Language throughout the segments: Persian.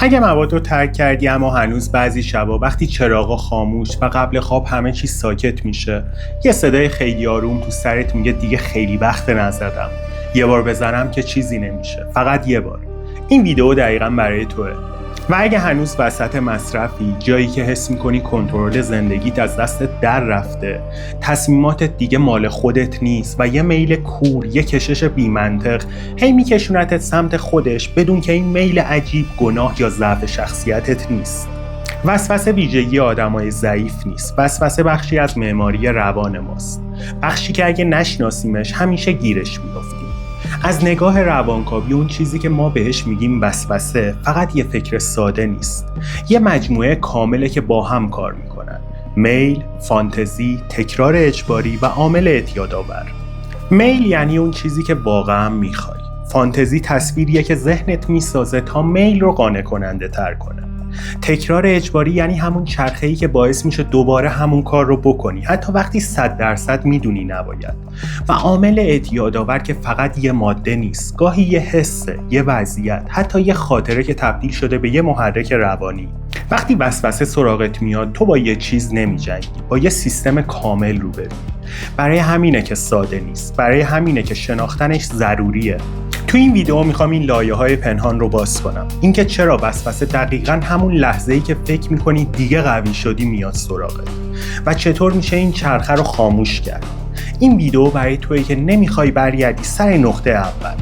اگه مواد رو ترک کردی اما هنوز بعضی شبا وقتی چراغا خاموش و قبل خواب همه چیز ساکت میشه، یه صدای خیلی آروم تو سرت میگه دیگه خیلی وقت نزدم. یه بار بزنم که چیزی نمیشه، فقط یه بار. این ویدیو دقیقاً برای توه. و اگه هنوز وسط مصرفی، جایی که حس میکنی کنترل زندگیت از دستت در رفته، تصمیماتت دیگه مال خودت نیست و یه میل کور، یه کشش بی‌منطق هی میکشونتت سمت خودش بدون که این میل عجیب گناه یا ضعف شخصیتت نیست. وسوسه ویژگی آدمای ضعیف نیست. وسوسه بخشی از معماری روان ماست. بخشی که اگه نشناسیمش همیشه گیرش میافتیم. از نگاه روانکاوی اون چیزی که ما بهش میگیم وسوسه فقط یه فکر ساده نیست. یه مجموعه کامله که با هم کار میکنن. میل، فانتزی، تکرار اجباری و عامل اعتیادآور. میل یعنی اون چیزی که واقعا میخوای. فانتزی تصویریه که ذهنت میسازه تا میل رو قانع کننده تر کنه. تکرار اجباری یعنی همون چرخه‌ای که باعث میشه دوباره همون کار رو بکنی حتی وقتی 100% میدونی نباید. و عامل اعتیادآور که فقط یه ماده نیست، گاهی یه حسه، یه وضعیت، حتی یه خاطره که تبدیل شده به یه محرک روانی. وقتی وسوسه سراغت میاد تو با یه چیز نمیجنگی، با یه سیستم کامل روبرویی. برای همینه که ساده نیست، برای همینه که شناختنش ضروریه. تو این ویدیو میخوام این لایه‌های پنهان رو باز کنم. اینکه چرا وسوسه دقیقاً همون لحظه‌ای که فکر می‌کنی دیگه قوی شدی میاد سراغت و چطور میشه این چرخه رو خاموش کرد. این ویدیو برای تویی که نمیخوای برگردی سر نقطه اول.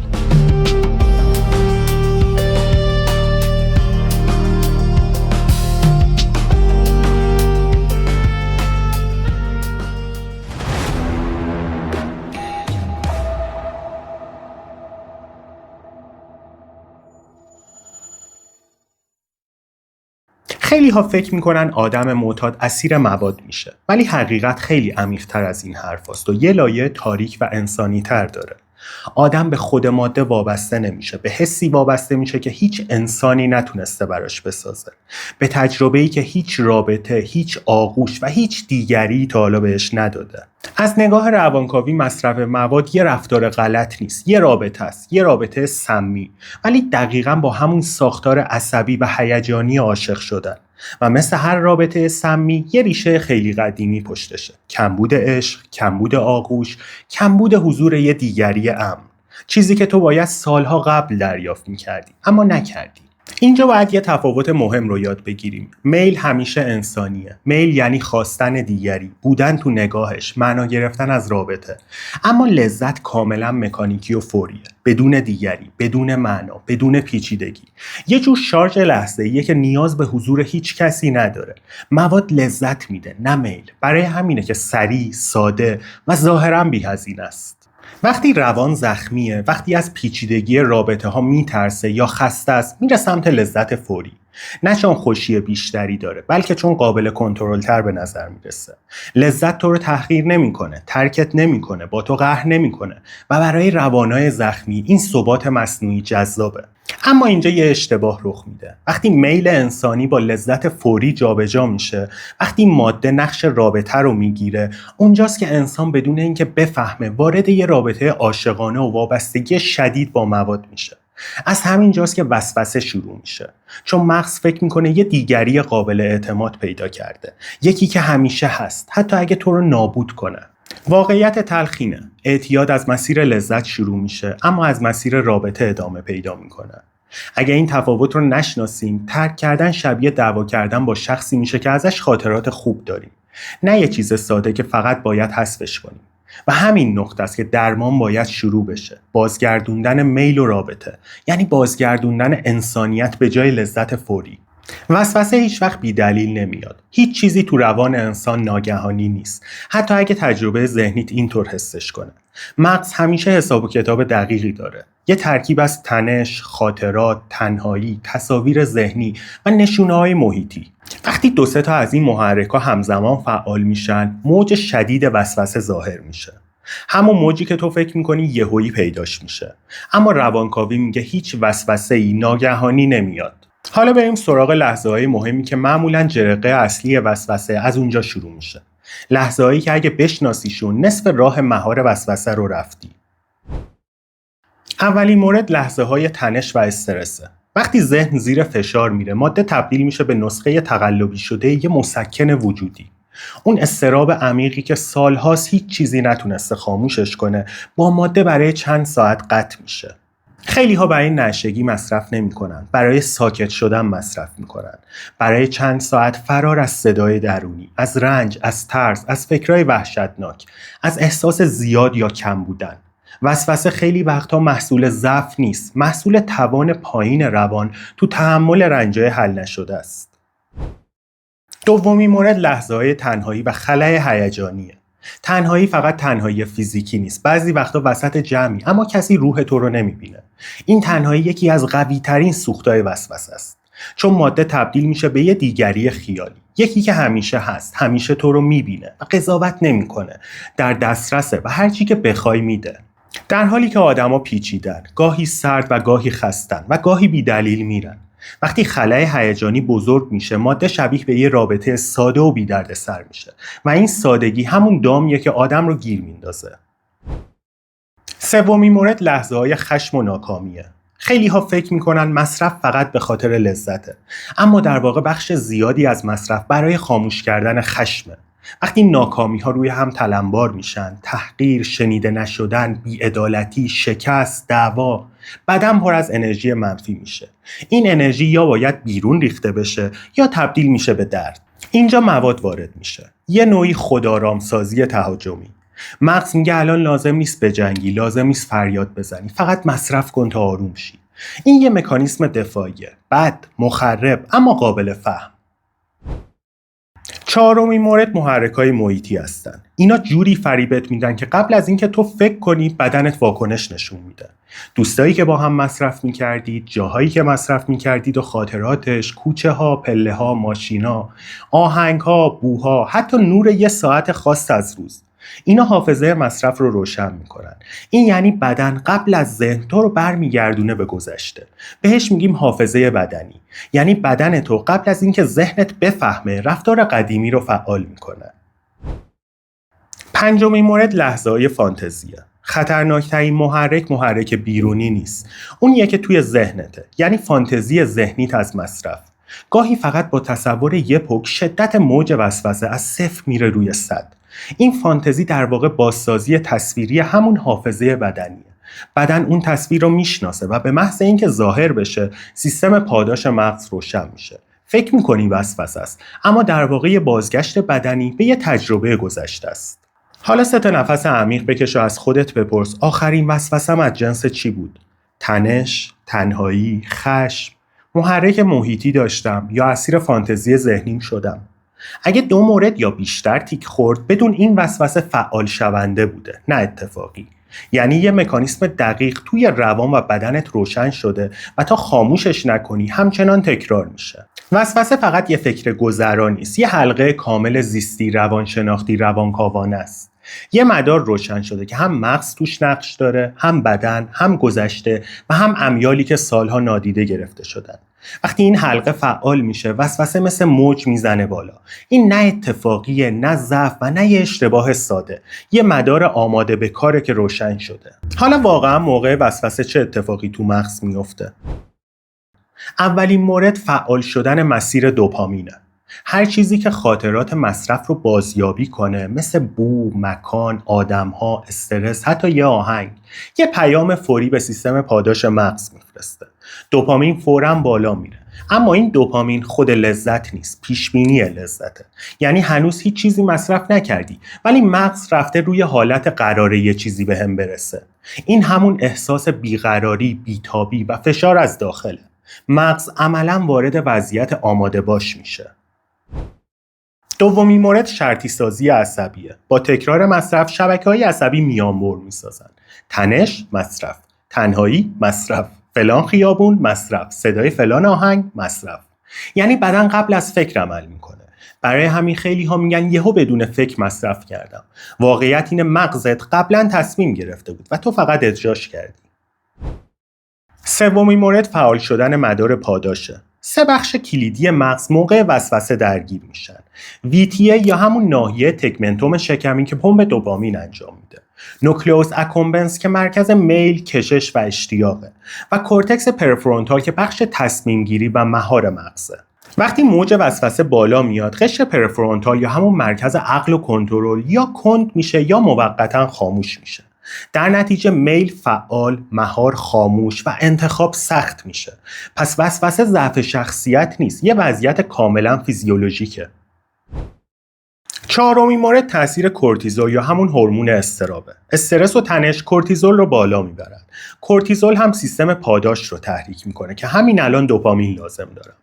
خیلی ها فکر میکنن آدم معتاد اسیر مواد میشه، ولی حقیقت خیلی عمیق‌تر از این حرف است و یه لایه تاریک و انسانی تر داره. آدم به خود ماده وابسته نمیشه، به حسی وابسته میشه که هیچ انسانی نتونسته براش بسازه، به تجربه‌ای که هیچ رابطه، هیچ آغوش و هیچ دیگری تا حالا بهش نداده. از نگاه روانکاوی مصرف مواد یه رفتار غلط نیست، یه رابطه است، یه رابطه سمی، ولی دقیقاً با همون ساختار عصبی و هیجانی عاشق شدن. و مثل هر رابطه سمی یه ریشه خیلی قدیمی پشتشه. کمبود عشق، کمبود آغوش، کمبود حضور یه دیگری امن. چیزی که تو باید سالها قبل دریافت می‌کردی اما نکردی. اینجا باید یه تفاوت مهم رو یاد بگیریم. میل همیشه انسانیه. میل یعنی خواستن دیگری، بودن تو نگاهش، معنا گرفتن از رابطه. اما لذت کاملا مکانیکی و فوریه، بدون دیگری، بدون معنا، بدون پیچیدگی. یه جور شارژ لحظه‌ایه که نیاز به حضور هیچ کسی نداره. مواد لذت میده، نه میل. برای همینه که سریع، ساده و ظاهراً بی‌هزینه است. وقتی روان زخمیه، وقتی از پیچیدگی رابطه ها میترسه یا خسته است، میره سمت لذت فوری. نه چون خوشی بیشتری داره، بلکه چون قابل کنترل تر به نظر میرسه. لذت تو رو تحقیر نمیکنه، ترکت نمیکنه، با تو قهر نمیکنه و برای روانای زخمی این ثبات مصنوعی جذابه. اما اینجا یه اشتباه رخ میده. وقتی میل انسانی با لذت فوری جابجا میشه، وقتی ماده نقش رابطه رو میگیره، اونجاست که انسان بدون اینکه بفهمه وارد یه رابطه عاشقانه و وابستگی شدید با مواد میشه. از همین جاست که وسوسه شروع میشه، چون مغز فکر میکنه یه دیگری قابل اعتماد پیدا کرده، یکی که همیشه هست حتی اگه تو رو نابود کنه. واقعیت تلخینه. اعتیاد از مسیر لذت شروع میشه اما از مسیر رابطه ادامه پیدا میکنه. اگه این تفاوت رو نشناسیم، ترک کردن شبیه دعوا کردن با شخصی میشه که ازش خاطرات خوب داریم، نه یه چیز ساده که فقط باید حذفش کنیم. و همین نقطه است که درمان باید شروع بشه. بازگردوندن میل و رابطه، یعنی بازگردوندن انسانیت به جای لذت فوری. وسوسه هیچ وقت بی دلیل نمیاد. هیچ چیزی تو روان انسان ناگهانی نیست، حتی اگه تجربه ذهنیت اینطور حسش کنه. مغز همیشه حساب و کتاب دقیقی داره. یه ترکیب از تنش، خاطرات، تنهایی، تصاویر ذهنی و نشونه‌های محیطی. وقتی 2-3 تا از این محرک‌ها همزمان فعال میشن، موج شدید وسوسه ظاهر میشه. همون موجی که تو فکر میکنی یهویی پیداش میشه. اما روانکاوی میگه هیچ وسوسه‌ای ناگهانی نمیاد. حالا بریم سراغ لحظه‌های مهمی که معمولاً جرقه اصلی وسوسه از اونجا شروع میشه. لحظه‌هایی که اگه بشناسیشون نصف راه مهار وسوسه رو رفتی. اولین مورد لحظه‌های تنش و استرسه. وقتی ذهن زیر فشار میره، ماده تبدیل میشه به نسخه تقلبی شده یه مسکن وجودی. اون اضطراب عمیقی که سالهاست هیچ چیزی نتونسته خاموشش کنه، با ماده برای چند ساعت قطع میشه. خیلی ها برای نشگی مصرف نمی کنن، برای ساکت شدن مصرف می کنن، برای چند ساعت فرار از صدای درونی، از رنج، از ترس، از فکرهای وحشتناک، از احساس زیاد یا کم بودن. وسوسه خیلی وقتا محصول ضعف نیست، محصول توان پایین روان تو تحمل رنجای حل نشده است. دومین مورد لحظه‌های تنهایی و خلأ هیجانیه. تنهایی فقط تنهایی فیزیکی نیست. بعضی وقتا وسط جمعی اما کسی روح تو رو نمیبینه. این تنهایی یکی از قوی‌ترین سوخت‌های وسوسه است. چون ماده تبدیل میشه به یه دیگری خیالی. یکی که همیشه هست، همیشه تو رو میبینه و قضاوت نمیکنه. در دسترسه و هر چی که بخوای میده. در حالی که آدما پیچیدن، گاهی سرد و گاهی خستن و گاهی بی‌دلیل میرن. وقتی خلأ هیجانی بزرگ میشه، ماده شبیه به یه رابطه ساده و بی‌دردسر میشه و این سادگی همون دامیه که آدم رو گیر میندازه. سومین مورد لحظه‌های خشم و ناکامیه. خیلی ها فکر میکنن مصرف فقط به خاطر لذته، اما در واقع بخش زیادی از مصرف برای خاموش کردن خشمه. وقتی ناکامی ها روی هم تلمبار میشن، تحقیر، شنیده نشدن، بی‌عدالتی، شکست، دعوا، بدن پر از انرژی منفی میشه. این انرژی یا باید بیرون ریخته بشه یا تبدیل میشه به درد. اینجا مواد وارد میشه، یه نوعی خودآرامسازی تهاجمی. مغز میگه الان لازم نیست بجنگی، لازم نیست فریاد بزنی، فقط مصرف کن تا آروم شی. این یه مکانیسم دفاعیه، بد، مخرب، اما قابل فهم. چهارمین مورد محرک‌های محیطی هستن. اینا جوری فریبت میدن که قبل از اینکه تو فکر کنی بدنت واکنش نشون میده. دوستایی که با هم مصرف میکردید، جاهایی که مصرف میکردید و خاطراتش، کوچه ها، پله ها، ماشینا، آهنگ ها، بوها، حتی نور یه ساعت خاص از روز. اینا حافظه مصرف رو روشن میکنن. این یعنی بدن قبل از ذهن تو رو برمیگردونه به گذشته. بهش میگیم حافظه بدنی. یعنی بدن تو قبل از اینکه ذهنت بفهمه رفتار قدیمی رو فعال میکنه. پنجمین مورد لحظه‌های فانتزیه. خطرناکترین محرک بیرونی نیست. اونیه که توی ذهنته. یعنی فانتزی ذهنیت از مصرف. گاهی فقط با تصور یه پک شدت موج وسوسه از 0 میره روی 100. این فانتزی در واقع بازسازی تصویری همون حافظه بدنیه. بدن اون تصویر رو میشناسه و به محض اینکه ظاهر بشه سیستم پاداش مغز روشن میشه. فکر میکنی وسوسه است، اما در واقع یه بازگشت بدنی به یه تجربه گذشته است. حالا 3 نفس عمیق بکش و از خودت بپرس آخرین وسوسه‌ام از جنس چی بود؟ تنش، تنهایی، خشم، محرک محیطی داشتم یا اسیر فانتزی ذهنیم شدم؟ اگه 2 مورد یا بیشتر تیک خورد، بدون این وسوسه فعال شونده بوده، نه اتفاقی. یعنی یه مکانیسم دقیق توی روان و بدنت روشن شده و تا خاموشش نکنی همچنان تکرار میشه. وسوسه فقط یه فکر گذرا نیست، یه حلقه کامل زیستی، روانشناختی، روانکاوانه است. یه مدار روشن شده که هم مغز توش نقش داره، هم بدن، هم گذشته و هم امیالی که سالها نادیده گرفته شدن. وقتی این حلقه فعال میشه، وسوسه مثل موج میزنه بالا. این نه اتفاقیه، نه ضعف و نه یه اشتباه ساده. یه مدار آماده به کاره که روشن شده. حالا واقعا موقع وسوسه چه اتفاقی تو مغز میفته؟ اولین مورد فعال شدن مسیر دوپامینه. هر چیزی که خاطرات مصرف رو بازیابی کنه، مثل بو، مکان، آدم‌ها، استرس، حتی یه آهنگ، یه پیام فوری به سیستم پاداش مغز میفرسته. دوپامین فوراً بالا میره. اما این دوپامین خود لذت نیست، پیشبینی لذته. یعنی هنوز هیچ چیزی مصرف نکردی، ولی مغز رفته روی حالت قراره یه چیزی بهم برسه. این همون احساس بیقراری، بیتابی و فشار از داخله. مغز عملاً وارد وضعیت آماده باش میشه. دومین مورد شرطی سازی عصبیه. با تکرار مصرف شبکه‌های عصبی میانبر میسازن. تنش، مصرف. تنهایی، مصرف. فلان خیابون، مصرف. صدای فلان آهنگ، مصرف. یعنی بدن قبل از فکر عمل میکنه. برای همین خیلی ها میگن یهو بدون فکر مصرف کردم. واقعیت اینه مغزت قبلا تصمیم گرفته بود و تو فقط اجراش کردی. سومین مورد فعال شدن مدار پاداشه. 3 بخش کلیدی مغز موقع وسوسه درگیر میشن. VTA یا همون ناحیه تگمنتوم شکمی که پمپ دوپامین انجام میده. نوکلئوس اکومبنس که مرکز میل، کشش و اشتیاقه و کورتکس پرفرونتال که بخش تصمیم گیری و مهار مغزه. وقتی موج وسوسه بالا میاد، قشر پرفرونتال یا همون مرکز عقل و کنترل یا کند میشه یا موقتا خاموش میشه. در نتیجه میل فعال، مهار خاموش و انتخاب سخت میشه. پس وسوسه ضعف شخصیت نیست، یه وضعیت کاملا فیزیولوژیکه. چهارمین مورد تاثیر کورتیزول یا همون هورمون اضطرابه. استرس و تنش کورتیزول رو بالا میبرن. کورتیزول هم سیستم پاداش رو تحریک میکنه که همین الان دوپامین لازم دارم.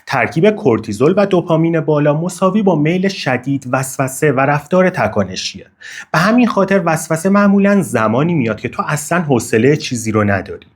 ترکیب کورتیزول و دوپامین بالا مساوی با میل شدید، وسوسه و رفتار تکانشیه. به همین خاطر وسوسه معمولاً زمانی میاد که تو اصلاً حوصله چیزی رو نداری.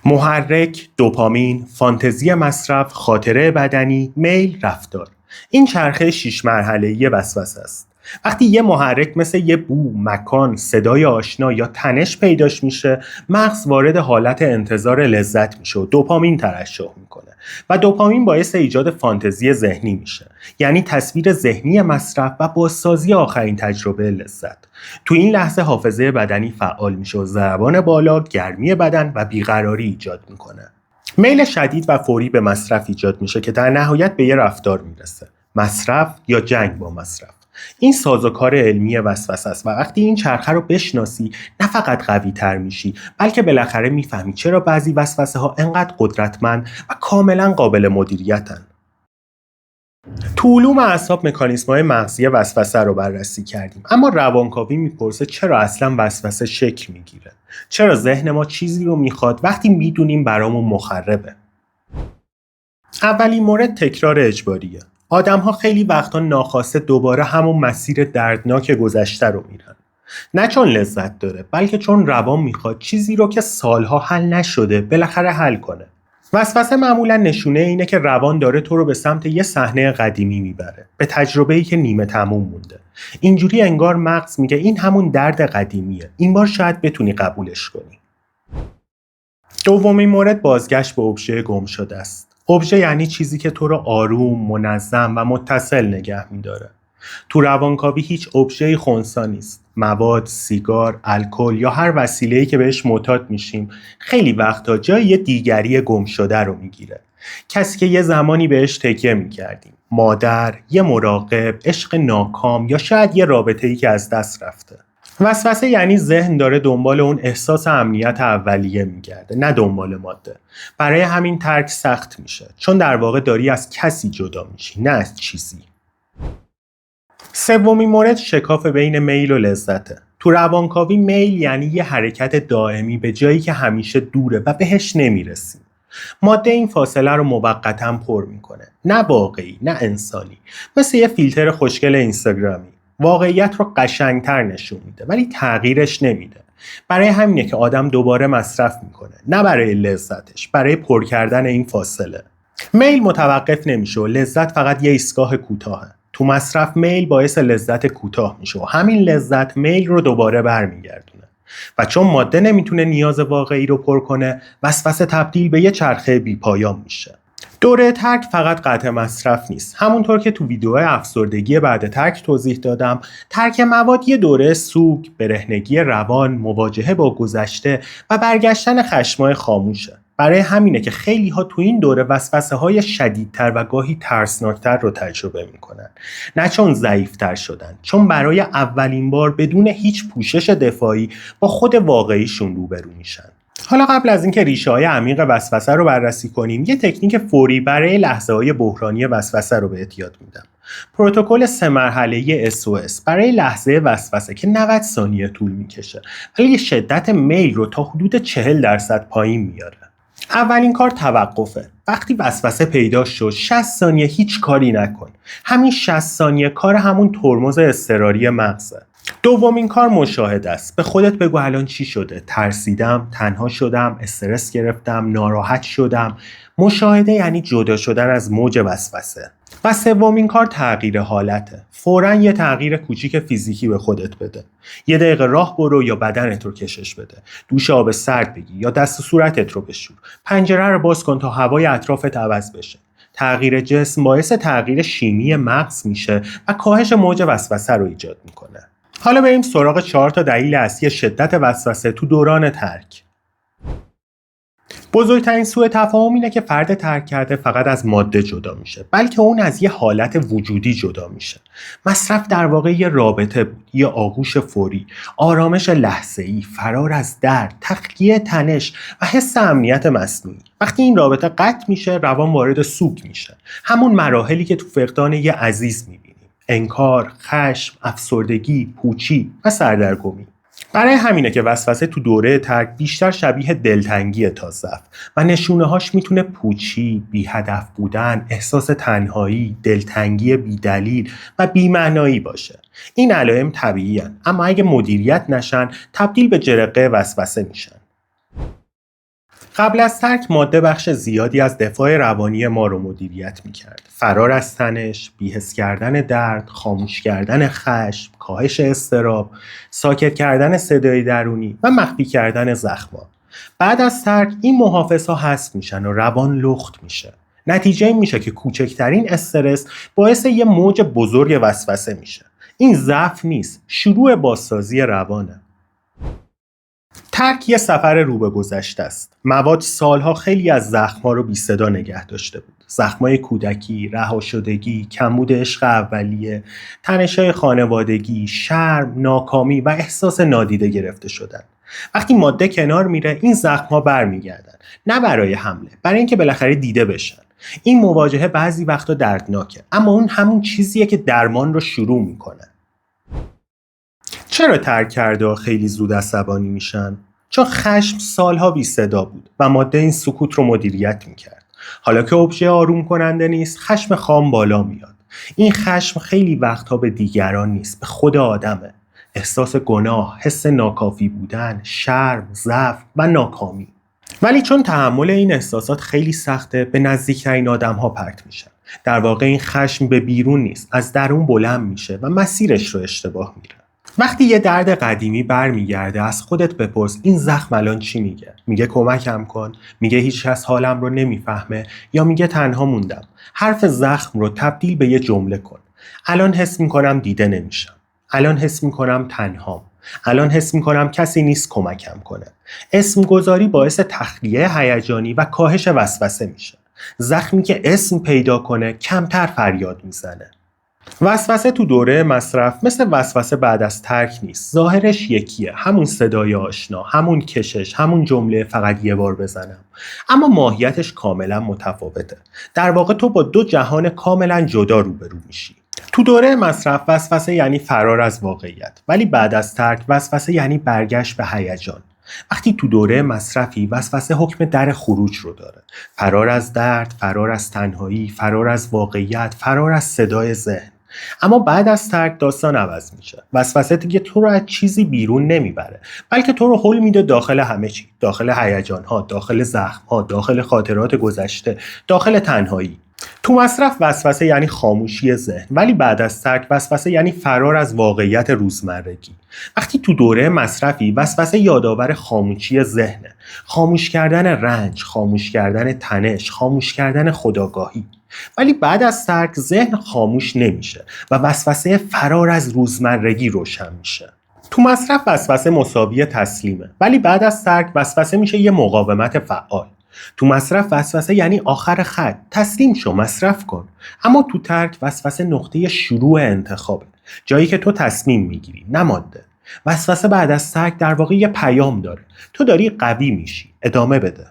محرک، دوپامین، فانتزی مصرف، خاطره بدنی، میل، رفتار. این چرخه 6 مرحله‌ای وسوسه است. وقتی یه محرک مثل یه بو، مکان، صدای آشنا یا تنش پیداش میشه، مغز وارد حالت انتظار لذت میشه و دوپامین ترشح میکنه و دوپامین باعث ایجاد فانتزی ذهنی میشه، یعنی تصویر ذهنی مصرف و بازسازی آخرین تجربه لذت. تو این لحظه حافظه بدنی فعال میشه و ضربان بالا، گرمی بدن و بیقراری ایجاد میکنه. میل شدید و فوری به مصرف ایجاد میشه که در نهایت به یه رفتار میرسه: مصرف یا جنگ با مصرف. این سازوکار علمی وسوسه است و وقتی این چرخه رو بشناسی، نه فقط قوی تر میشی، بلکه بالاخره میفهمی چرا بعضی وسوسه ها انقدر قدرتمند و کاملا قابل مدیریتن. تو علوم اعصاب مکانیزم‌های مغزی وسوسه رو بررسی کردیم، اما روانکاوی میپرسه چرا اصلا وسوسه شکل میگیره؟ چرا ذهن ما چیزی رو میخواد وقتی میدونیم برامون مخربه؟ اولین مورد تکرار اجباریه. آدم‌ها خیلی وقتا ناخواسته دوباره همون مسیر دردناک گذشته رو میرن. نه چون لذت داره، بلکه چون روان میخواد چیزی رو که سالها حل نشده بالاخره حل کنه. وسوسه معمولا نشونه اینه که روان داره تو رو به سمت یه صحنه قدیمی میبره، به تجربه‌ای که نیمه تموم مونده. اینجوری انگار مغز میگه این همون درد قدیمیه، این بار شاید بتونی قبولش کنی. دومین مورد بازگشت به ابژه گم شده است. ابژه یعنی چیزی که تو رو آروم، منظم و متصل نگه میداره. تو روانکاوی هیچ ابژه‌ای خنثی نیست. مواد، سیگار، الکل یا هر وسیله‌ای که بهش معتاد میشیم خیلی وقتا جای یه دیگری گم شده رو میگیره. کسی که یه زمانی بهش تکیه میکردیم، مادر، یه مراقب، عشق ناکام یا شاید یه رابطه‌ای که از دست رفته. وسوسه یعنی ذهن داره دنبال اون احساس امنیت اولیه میگرده، نه دنبال ماده. برای همین ترک سخت میشه، چون در واقع داری از کسی جدا میشی، نه از چیزی. سومین مورد شکاف بین میل و لذته. تو روانکاوی میل یعنی یه حرکت دائمی به جایی که همیشه دوره و بهش نمیرسیم. ماده این فاصله رو موقتاً پر میکنه، نه واقعی، نه انسانی. مثل یه فیلتر خوشگل اینستاگرامی. واقعیت رو قشنگتر نشون میده ولی تغییرش نمیده. برای همینه که آدم دوباره مصرف میکنه، نه برای لذتش، برای پر کردن این فاصله. میل متوقف نمیشه و لذت فقط یه ایستگاه کوتاهه. تو مصرف میل باعث لذت کوتاه میشه و همین لذت میل رو دوباره برمیگردونه. و چون ماده نمیتونه نیاز واقعی رو پر کنه، وسوسه تبدیل به یه چرخه بی‌پایان میشه. دوره ترک فقط قطع مصرف نیست. همونطور که تو ویدیو افسردگی بعد ترک توضیح دادم، ترک مواد یه دوره سوگ، برهنگی روان، مواجهه با گذشته و برگشتن خشمای خاموشه. برای همینه که خیلی ها تو این دوره وسوسه های شدیدتر و گاهی ترسناکتر رو تجربه میکنن. نه چون ضعیفتر شدن، چون برای اولین بار بدون هیچ پوشش دفاعی با خود واقعیشون روبرو میشن. حالا قبل از اینکه ریشه‌های عمیق وسوسه رو بررسی کنیم، یه تکنیک فوری برای لحظه‌های بحرانی وسوسه رو بهت یاد میدم. پروتکل 3 مرحله‌ای SOS برای لحظه وسوسه که 90 ثانیه طول میکشه ولی شدت میل رو تا حدود 40% پایین میاره. اولین کار توقفه. وقتی وسوسه پیدا شد 60 ثانیه هیچ کاری نکن. همین 60 ثانیه کار همون ترمز اضطراری مغزه. دومین کار مشاهده است. به خودت بگو الان چی شده؟ ترسیدم، تنها شدم، استرس گرفتم، ناراحت شدم. مشاهده یعنی جدا شدن از موج وسوسه. و سومین کار تغییر حالته. فوراً یه تغییر کوچیک فیزیکی به خودت بده. 1 دقیقه راه برو یا بدنت رو کشش بده. دوش آب سرد بگیر یا دست و صورتت رو بشور. پنجره رو باز کن تا هوای اطرافت عوض بشه. تغییر جسم باعث تغییر شیمی مغز میشه و کاهش موج وسوسه رو ایجاد میکنه. حالا بریم سراغ 4 تا دلیل اصلی شدت وسوسه تو دوران ترک. بزرگترین سوء تفاهم اینه که فرد ترک کرده فقط از ماده جدا میشه، بلکه اون از یه حالت وجودی جدا میشه. مصرف در واقع یه رابطه بود، یه آغوش فوری، آرامش لحظه‌ای، فرار از درد، تخلیه تنش و حس امنیت مصنوعی. وقتی این رابطه قطع میشه، روان وارد سوگ میشه، همون مراحلی که تو فقدان یه عزیز میبینیم: انکار، خشم، افسردگی، پوچی و سردرگمی. برای همینه که وسوسه تو دوره ترک بیشتر شبیه دلتنگی تا ضعف و نشونه‌هاش میتونه پوچی، بی هدف بودن، احساس تنهایی، دلتنگی بی‌دلیل و بی‌معنایی باشه. این علائم طبیعی‌اند، اما اگه مدیریت نشن تبدیل به جرقه وسوسه میشن. قبل از ترک ماده بخش زیادی از دفاع روانی ما رو مدیریت میکرد. فرار از تنش، بی‌حس کردن درد، خاموش کردن خشم، کاهش اضطراب، ساکت کردن صدای درونی و مخفی کردن زخم‌ها. بعد از ترک این محافظها حذف میشن و روان لخت میشه. نتیجه این میشه که کوچکترین استرس باعث یه موج بزرگ وسوسه میشه. این ضعف نیست، شروع بازسازی روانه. ترک یه سفر رو به گذشته است. مواد سالها خیلی از زخم‌ها رو بی صدا نگه داشته بود. زخم‌های کودکی، رهاشدگی، کمبود عشق اولیه، تنش‌های خانوادگی، شرم، ناکامی و احساس نادیده گرفته شدن. وقتی ماده کنار میره، این زخم‌ها برمیگردن. نه برای حمله، برای اینکه بالاخره دیده بشن. این مواجهه بعضی وقتا دردناکه، اما اون همون چیزیه که درمان رو شروع میکنه. چرا ترک کرده خیلی زود عصبانی میشن؟ چون خشم سالها بی صدا بود و ماده این سکوت رو مدیریت میکرد. حالا که ابژه آروم کننده نیست، خشم خام بالا میاد. این خشم خیلی وقتها به دیگران نیست، به خود آدمه. احساس گناه، حس ناکافی بودن، شرم، ضعف و ناکامی. ولی چون تحمل این احساسات خیلی سخته، به نزدیکترین آدم‌ها پرت میشن. در واقع این خشم به بیرون نیست، از درون بلند میشه و مسیرش رو اشتباه میره. وقتی یه درد قدیمی برمیگرده، از خودت بپرس این زخم الان چی میگه؟ میگه کمکم کن، میگه هیچ کس حالم رو نمیفهمه، یا میگه تنها موندم. حرف زخم رو تبدیل به یه جمله کن. الان حس میکنم دیده نمیشم. الان حس میکنم تنهام. الان حس میکنم کسی نیست کمکم کنه. اسم گذاری باعث تخلیه هیجانی و کاهش وسوسه میشه. زخمی که اسم پیدا کنه کمتر فریاد میزنه. وسوسه تو دوره مصرف مثل وسوسه بعد از ترک نیست. ظاهرش یکیه، همون صدای آشنا، همون کشش، همون جمله فقط یه بار بزنم. اما ماهیتش کاملا متفاوته. در واقع تو با دو جهان کاملا جدا روبرو میشی. تو دوره مصرف وسوسه یعنی فرار از واقعیت، ولی بعد از ترک وسوسه یعنی برگشت به هیجان. وقتی تو دوره مصرفی، وسوسه حکم در خروج رو داره. فرار از درد، فرار از تنهایی، فرار از واقعیت، فرار از صدای ذهن. اما بعد از ترک داستان عوض میشه. وسوسه دیگه تو رو از چیزی بیرون نمیبره، بلکه تو رو هل میده داخل همه چی، داخل هیجان‌ها، داخل زخم‌ها، داخل خاطرات گذشته، داخل تنهایی. تو مصرف وسوسه یعنی خاموشی ذهن، ولی بعد از ترک وسوسه یعنی فرار از واقعیت روزمرگی. وقتی تو دوره مصرفی، وسوسه یادآور خاموشی ذهنه، خاموش کردن رنج، خاموش کردن تنش، خاموش کردن خودآگاهی. ولی بعد از ترک ذهن خاموش نمیشه و وسوسه فرار از روزمرگی روشن میشه. تو مصرف وسوسه مساوی تسلیمه، ولی بعد از ترک وسوسه میشه یه مقاومت فعال. تو مصرف وسوسه یعنی آخر خط، تسلیم شو، مصرف کن. اما تو ترک وسوسه نقطه شروع انتخابه، جایی که تو تصمیم میگیری، نه ماده. وسوسه بعد از ترک در واقع یه پیام داره: تو داری قوی میشی، ادامه بده.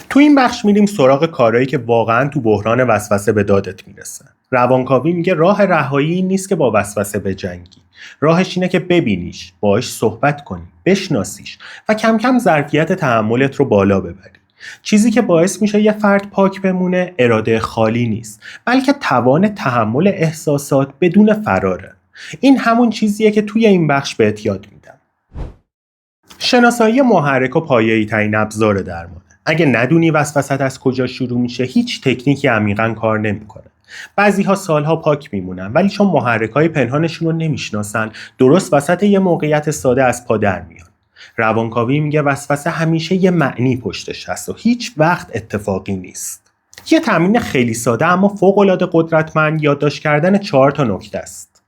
تو این بخش میریم سراغ کارهایی که واقعا تو بحران وسوسه به دادت میرسه. روانکاوی میگه راه رهایی این نیست که با وسوسه بجنگی. راهش اینه که ببینیش، باهاش صحبت کنی، بشناسیش و کم کم ظرفیت تحملت رو بالا ببری. چیزی که باعث میشه یه فرد پاک بمونه اراده خالی نیست، بلکه توان تحمل احساسات بدون فراره. این همون چیزیه که توی این بخش بهت یاد میدم. شناسایی محرک و پایه‌ای ترین ابزار درمان. اگه ندونی وسوسه‌ت از کجا شروع میشه، هیچ تکنیکی عمیقاً کار نمیکنه. بعضی‌ها سالها پاک میمونن، ولی چون محرک‌های پنهانشون رو نمیشناسن، درست وسط یه موقعیت ساده از پا در میان. روانکاوی میگه وسوسه همیشه یه معنی پشتش هست و هیچ وقت اتفاقی نیست. یه تمرین خیلی ساده اما فوق‌العاده قدرتمند یادداشت کردن 4 تا نکته است.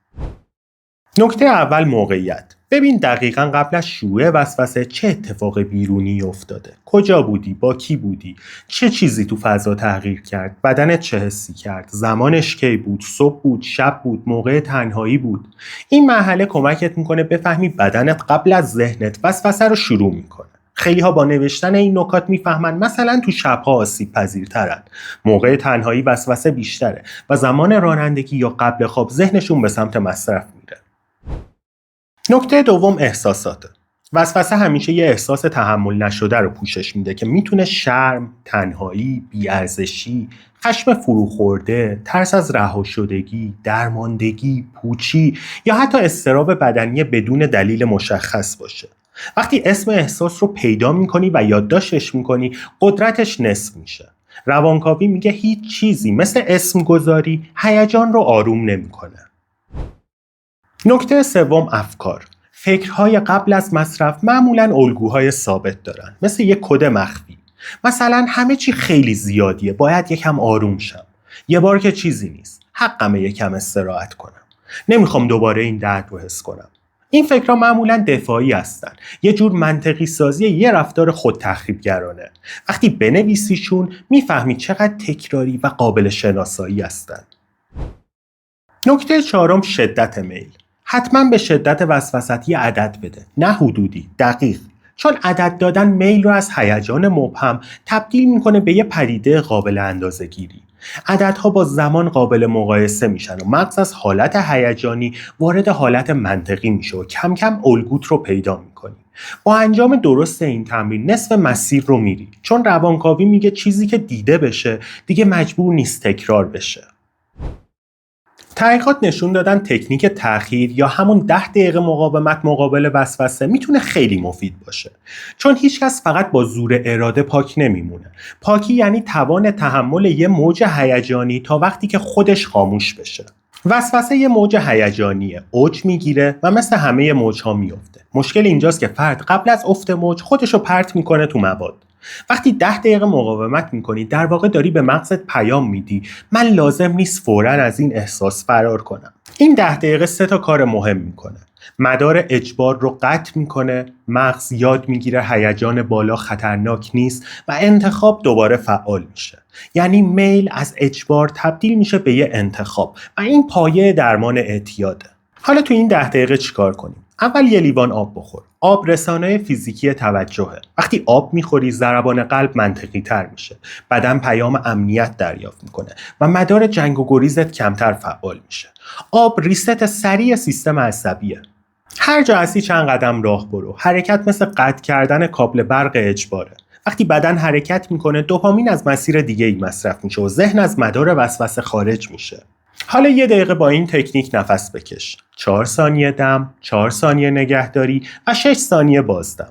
نکته اول موقعیت. ببین دقیقاً قبل از شروع وسوسه چه اتفاق بیرونی افتاده. کجا بودی؟ با کی بودی؟ چه چیزی تو فضا تغییر کرد؟ بدنت چه حسی کرد؟ زمانش کی بود؟ صبح بود؟ شب بود؟ موقع تنهایی بود؟ این مرحله کمکت میکنه بفهمی بدنت قبل از ذهنت وسوسه رو شروع میکنه. خیلی ها با نوشتن این نکات میفهمن مثلا تو شبها آسیب پذیرترن، موقع تنهایی وسوسه بیشتره و زمان رانندگی یا قبل خواب ذهنشون به سمت مصرف میره. نکته دوم احساساته. وسوسه همیشه یه احساس تحمل نشده رو پوشش میده که میتونه شرم، تنهایی، بی‌ارزشی، خشم فروخورده، ترس از رها شدگی، درماندگی، پوچی یا حتی اضطراب بدنی بدون دلیل مشخص باشه. وقتی اسم احساس رو پیدا میکنی و یادداشتش میکنی، قدرتش نصف میشه. روانکاوی میگه هیچ چیزی مثل اسم گذاری هیجان رو آروم نمیکنه. نکته سوم افکار. فکرهای قبل از مصرف معمولاً الگوهای ثابت دارن، مثل یک کد مخفی. مثلا همه چی خیلی زیادیه، باید یکم آروم شم. یه بار که چیزی نیست، حقمه یکم استراحت کنم. نمیخوام دوباره این درد رو حس کنم. این فکرها معمولاً دفاعی هستن، یه جور منطقی سازی یه رفتار خود تخریبگرانه. وقتی بنویسیشون میفهمی چقدر تکراری و قابل شناسایی هستن. نکته چهارم شدت میل. حتما به شدت وسوستی عدد بده، نه حدودی، دقیق. چون عدد دادن میل رو از هیجان مبهم تبدیل میکنه به یه پدیده قابل اندازه‌گیری. عددها با زمان قابل مقایسه میشن و مغز از حالت هیجانی وارد حالت منطقی میشه و کم کم الگوت رو پیدا میکنی. با انجام درست این تمرین نصف مسیر رو میری، چون روانکاوی میگه چیزی که دیده بشه دیگه مجبور نیست تکرار بشه. تحقیقات نشون دادن تکنیک تأخیر یا همون 10 دقیقه مقاومت مقابل وسوسه میتونه خیلی مفید باشه، چون هیچکس فقط با زور اراده پاک نمیمونه. پاکی یعنی توان تحمل یه موج هیجانی تا وقتی که خودش خاموش بشه. وسوسه یه موج هیجانیه، اوج میگیره و مثل همه موج‌ها میفته. مشکل اینجاست که فرد قبل از افت موج خودشو پرت میکنه تو مواد. وقتی 10 دقیقه مقاومت میکنی در واقع داری به مغزت پیام میدی من لازم نیست فوراً از این احساس فرار کنم. این 10 دقیقه 3 تا کار مهم میکنه. مدار اجبار رو قطع میکنه، مغز یاد میگیره هیجان بالا خطرناک نیست و انتخاب دوباره فعال میشه. یعنی میل از اجبار تبدیل میشه به یه انتخاب و این پایه درمان اعتیاده. حالا تو این 10 دقیقه چیکار کنیم؟ اول یه لیوان آب بخور. آب رسانه فیزیکی توجهه. وقتی آب میخوری ضربان قلب منطقی تر میشه. بدن پیام امنیت دریافت میکنه و مدار جنگ و گریزت کمتر فعال میشه. آب ریست سریع سیستم عصبیه. هر جا هستی چند قدم راه برو. حرکت مثل قطع کردن کابل برق اجباره. وقتی بدن حرکت میکنه دوپامین از مسیر دیگه ای مصرف میشه و ذهن از مدار وسوسه خارج میشه. حالا 1 دقیقه با این تکنیک نفس بکش. 4 ثانیه دم، 4 ثانیه نگهداری و 6 ثانیه بازدم.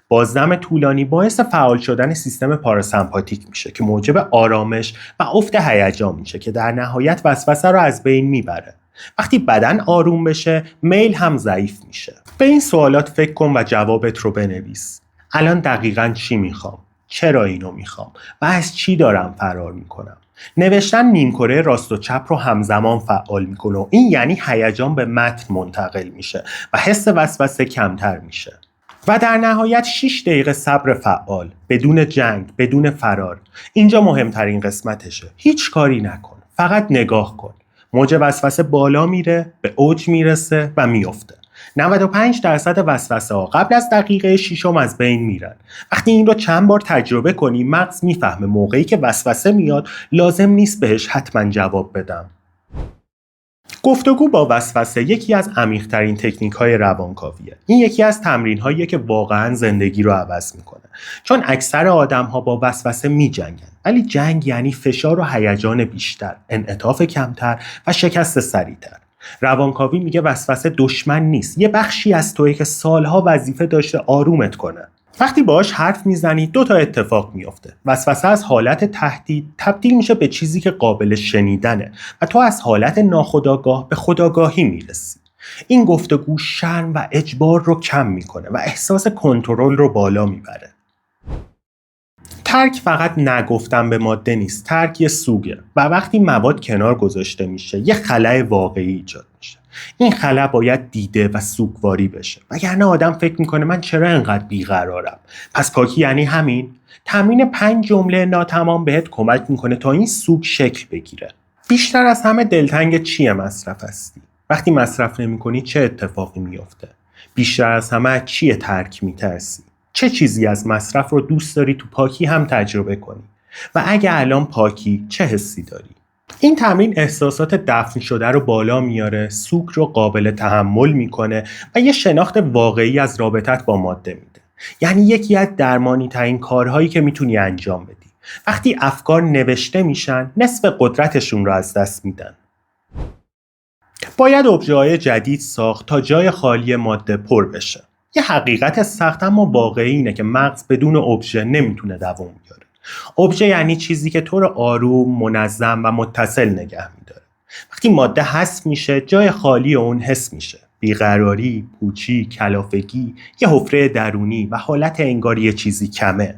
بازدم طولانی باعث فعال شدن سیستم پاراسمپاتیک میشه که موجب آرامش و افت هیجان میشه که در نهایت وسوسه رو از بین میبره. وقتی بدن آروم بشه، میل هم ضعیف میشه. به این سوالات فکر کن و جوابت رو بنویس. الان دقیقاً چی میخوام؟ چرا اینو میخوام؟ و از چی دارم فرار میکنم؟ نوشتن نیمکره راست و چپ رو همزمان فعال میکنه و این یعنی هیجان به متن منتقل میشه و حس وسوسه کمتر میشه. و در نهایت 6 دقیقه صبر فعال، بدون جنگ، بدون فرار. اینجا مهمترین قسمتشه. هیچ کاری نکن، فقط نگاه کن. موج وسوسه بالا میره، به اوج میرسه و میفته. 95% وسوسه ها قبل از دقیقه 6 از بین میرن. وقتی این رو چند بار تجربه کنی مغز میفهمه موقعی که وسوسه میاد لازم نیست بهش حتما جواب بدم. گفتگو با وسوسه یکی از عمیق‌ترین تکنیک‌های روانکاویه. این یکی از تمرین‌هاییه که واقعاً زندگی رو عوض می‌کنه. چون اکثر آدم‌ها با وسوسه می‌جنگن. ولی جنگ یعنی فشار و هیجان بیشتر، انعطاف کمتر و شکست سریع‌تر. روانکاوی میگه وسوسه دشمن نیست، یه بخشی از توئه که سالها وظیفه داشته آرومت کنه. وقتی باهاش حرف میزنی 2 تا اتفاق میفته. وسوسه از حالت تهدید تبدیل میشه به چیزی که قابل شنیدنه و تو از حالت ناخودآگاه به خودآگاهی میرسی. این گفتگو شرم و اجبار رو کم میکنه و احساس کنترل رو بالا میبره. ترک فقط نگفتن به ماده نیست، ترک یه سوگه و وقتی مواد کنار گذاشته میشه یه خلأ واقعی ایجاد میشه. این خلا باید دیده و سوگواری بشه، وگرنه آدم فکر میکنه من چرا انقدر بیقرارم. پس پاکی یعنی همین. تمرین 5 جمله ناتمام بهت کمک میکنه تا این سوگ شکل بگیره. بیشتر از همه دلتنگ چیه مصرف هستی؟ وقتی مصرف نمی‌کنی چه اتفاقی میفته؟ بیشتر از همه چیه ترک میترسی؟ چه چیزی از مصرف رو دوست داری تو پاکی هم تجربه کنی؟ و اگه الان پاکی چه حسی داری؟ این تمرین احساسات دفن شده رو بالا میاره، سوگ رو قابل تحمل میکنه و یه شناخت واقعی از رابطت با ماده میده. یعنی یکی از درمانی ترین کارهایی که میتونی انجام بدی. وقتی افکار نوشته میشن، نصف قدرتشون رو از دست میدن. باید ابژه‌های جدید ساخت تا جای خالی ماده پر بشه. یه حقیقت سخت اما واقعی اینه که مغز بدون ابژه نمیتونه دوام بیاره. ابژه یعنی چیزی که تو رو آروم، منظم و متصل نگه میداره. وقتی ماده حذف میشه، جای خالی اون حس میشه. بیقراری، پوچی، کلافگی، یه حفره درونی و حالت انگار یه چیزی کمه.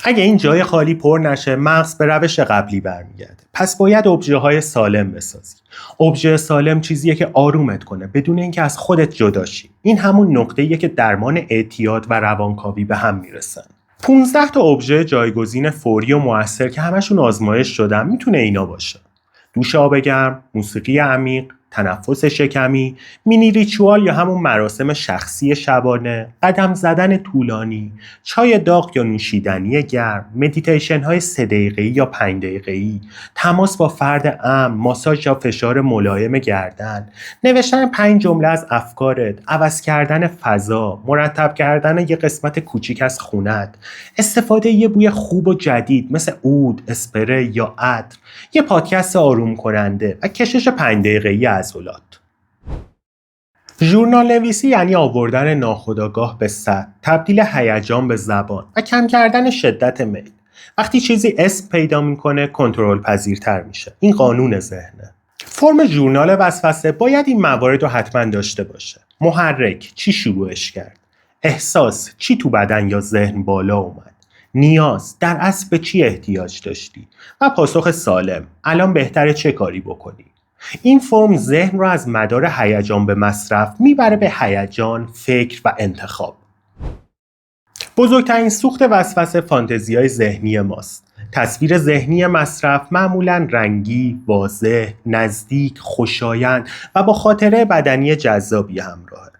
اگه این جای خالی پر نشه، مغز به روش قبلی برمیگرده. پس باید ابژه‌های سالم بسازی. ابژه سالم چیزیه که آرومت کنه بدون اینکه از خودت جدا شی. این همون نقطه‌ایه که درمان اعتیاد و روانکاوی به هم میرسن. 15 تا ابژه جایگزین فوری و مؤثر که همشون آزمایش شدن میتونه اینا باشه: دوش آب گرم، موسیقی عمیق، تنفس شکمی، مینی ریچوال یا همون مراسم شخصی شبانه، قدم زدن طولانی، چای داغ یا نوشیدنی گرم، مدیتیشن های 3 دقیقه‌ای یا 5 دقیقه‌ای، تماس با فرد امن، ماساژ یا فشار ملایم گردن، نوشتن 5 جمله از افکارت، عوض کردن فضا، مرتب کردن یه قسمت کوچیک از خونت، استفاده یه بوی خوب و جدید مثل عود، اسپری یا عطر، یه پادکست آروم کننده و کشش 5 دقیقه‌ای عضلات. ژورنال نویسی یعنی آوردن ناخودآگاه به سطح، تبدیل هیجان به زبان و کم کردن شدت میل. وقتی چیزی اسم پیدا میکنه، کنترل پذیرتر میشه. این قانون ذهنه. فرم ژورنال وسوسه باید این موارد رو حتما داشته باشه. محرک، چی شروعش کرد؟ احساس، چی تو بدن یا ذهن بالا اومد؟ نیاز، در اصل به چی احتیاج داشتی؟ و پاسخ سالم، الان بهتره چه کاری بکنی؟ این فرم ذهن رو از مدار هیجان به مصرف میبره به هیجان، فکر و انتخاب. بزرگترین سوخت وسوسه فانتزی‌های ذهنی ماست. تصویر ذهنی مصرف معمولاً رنگی، واضح، نزدیک، خوشایند و با خاطره بدنی جذابی همراهه.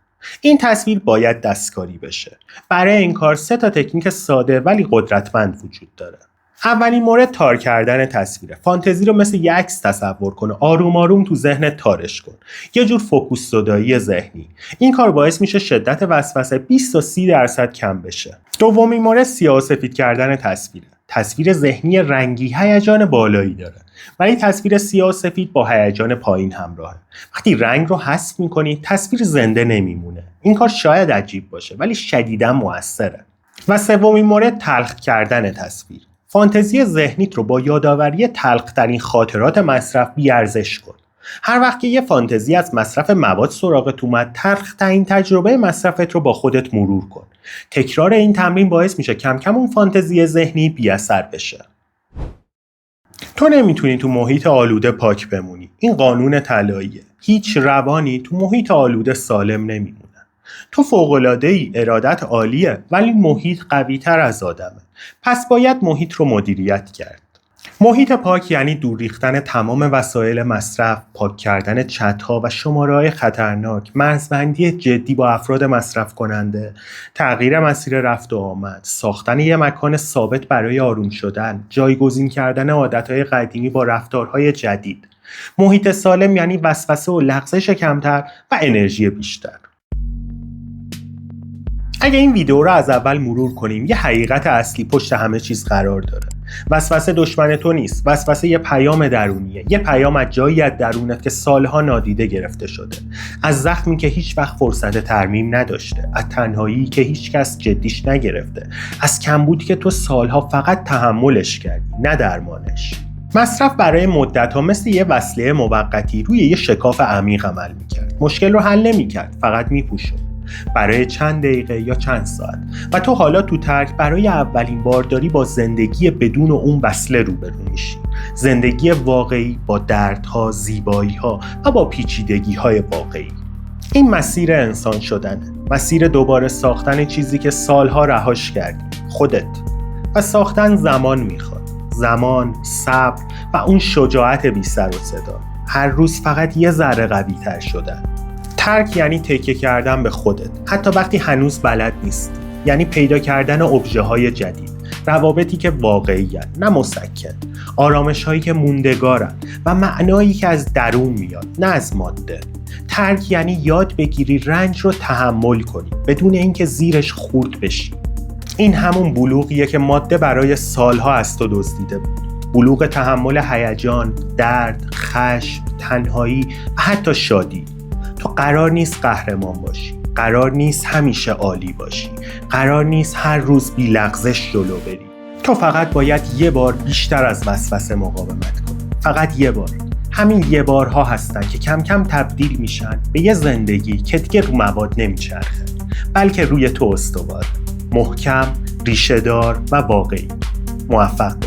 این تصویر باید دستکاری بشه. برای این کار 3 تا تکنیک ساده ولی قدرتمند وجود داره. اولین مورد تار کردن تصویره. فانتزی رو مثل یک عکس تصور کن، آروم آروم تو ذهنت تارش کن. یه جور فوکوس زدایی ذهنی. این کار باعث میشه شدت وسوسه 20 تا 30% کم بشه. دومین مورد سیاه و سفید کردن تصویره. تصویر ذهنی رنگی هیجان بالایی داره، ولی تصویر سیاه و سفید با هیجان پایین همراهه. وقتی رنگ رو حذف می‌کنی، تصویر زنده نمیمونه. این کار شاید عجیب باشه، ولی شدیداً موثره. و سومین مورد تلخ کردن تصویر. فانتزی ذهنیت رو با یادآوری تلخ‌ترین خاطرات مصرف بی‌ارزش کن. هر وقت که یه فانتزی از مصرف مواد سراغت اومد، تلخ‌ترین تجربه مصرفت رو با خودت مرور کن. تکرار این تمرین باعث میشه کم کم اون فانتزی ذهنی بی‌اثر بشه. تو نمیتونی تو محیط آلوده پاک بمونی. این قانون طلاییه. هیچ روانی تو محیط آلوده سالم نمیمونه. تو فوق‌العاده‌ای، ارادت عالیه، ولی محیط قوی‌تر از آدمه. پس باید محیط رو مدیریت کرد. محیط پاک یعنی دور ریختن تمام وسایل مصرف، پاک کردن چت‌ها و شماره‌های خطرناک، مرزبندی جدی با افراد مصرف کننده، تغییر مسیر رفت و آمد، ساختن یک مکان ثابت برای آروم شدن، جایگزین کردن عادت‌های قدیمی با رفتارهای جدید. محیط سالم یعنی وسوسه و لغزش کمتر و انرژی بیشتر. اگه این ویدیو رو از اول مرور کنیم، یه حقیقت اصلی پشت همه چیز قرار داره. وسوسه دشمن تو نیست. وسوسه یه پیام درونیه. یه پیام از جایی از درونت که سالها نادیده گرفته شده. از زخمی که هیچ وقت فرصت ترمیم نداشته. از تنهایی که هیچ کس جدیش نگرفته. از کمبودی که تو سالها فقط تحملش کردی، نه درمانش. مصرف برای مدت‌ها مثل یه وسیله موقتی روی یه شکاف عمیق عمل می‌کرد. مشکل رو حل نمی‌کرد، فقط می‌پوشوند. برای چند دقیقه یا چند ساعت. و تو حالا تو ترک برای اولین بار داری با زندگی بدون اون وصله روبرو میشی. زندگی واقعی با دردها، زیبایی‌ها و با پیچیدگی‌های واقعی. این مسیر انسان شدنه، مسیر دوباره ساختن چیزی که سالها رهاش کردی، خودت. و ساختن زمان میخواد، زمان، صبر و اون شجاعت بی سر و صدا. هر روز فقط یه ذره قوی تر شدن. ترک یعنی تکیه کردن به خودت، حتی وقتی هنوز بلد نیست. یعنی پیدا کردن ابژه های جدید، روابطی که واقعی‌اند، نه مسکن، آرامش‌هایی که موندگارن و معنایی که از درون میاد، نه از ماده. ترک یعنی یاد بگیری رنج رو تحمل کنی بدون اینکه زیرش خورد بشی. این همون بلوغیه که ماده برای سالها از تو دزدیده بود. بلوغ تحمل هیجان، درد، خشم، تنهایی و حتی شادی. تو قرار نیست قهرمان باشی، قرار نیست همیشه عالی باشی، قرار نیست هر روز بی لغزش جلو بری. تو فقط باید یه بار بیشتر از وسوسه مقاومت کنی. فقط یه بار. همین یه بارها هستن که کم کم تبدیل میشن به یه زندگی که دیگه رو مواد نمیچرخه، بلکه روی تو استواره، محکم، ریشه‌دار و واقعی. موفق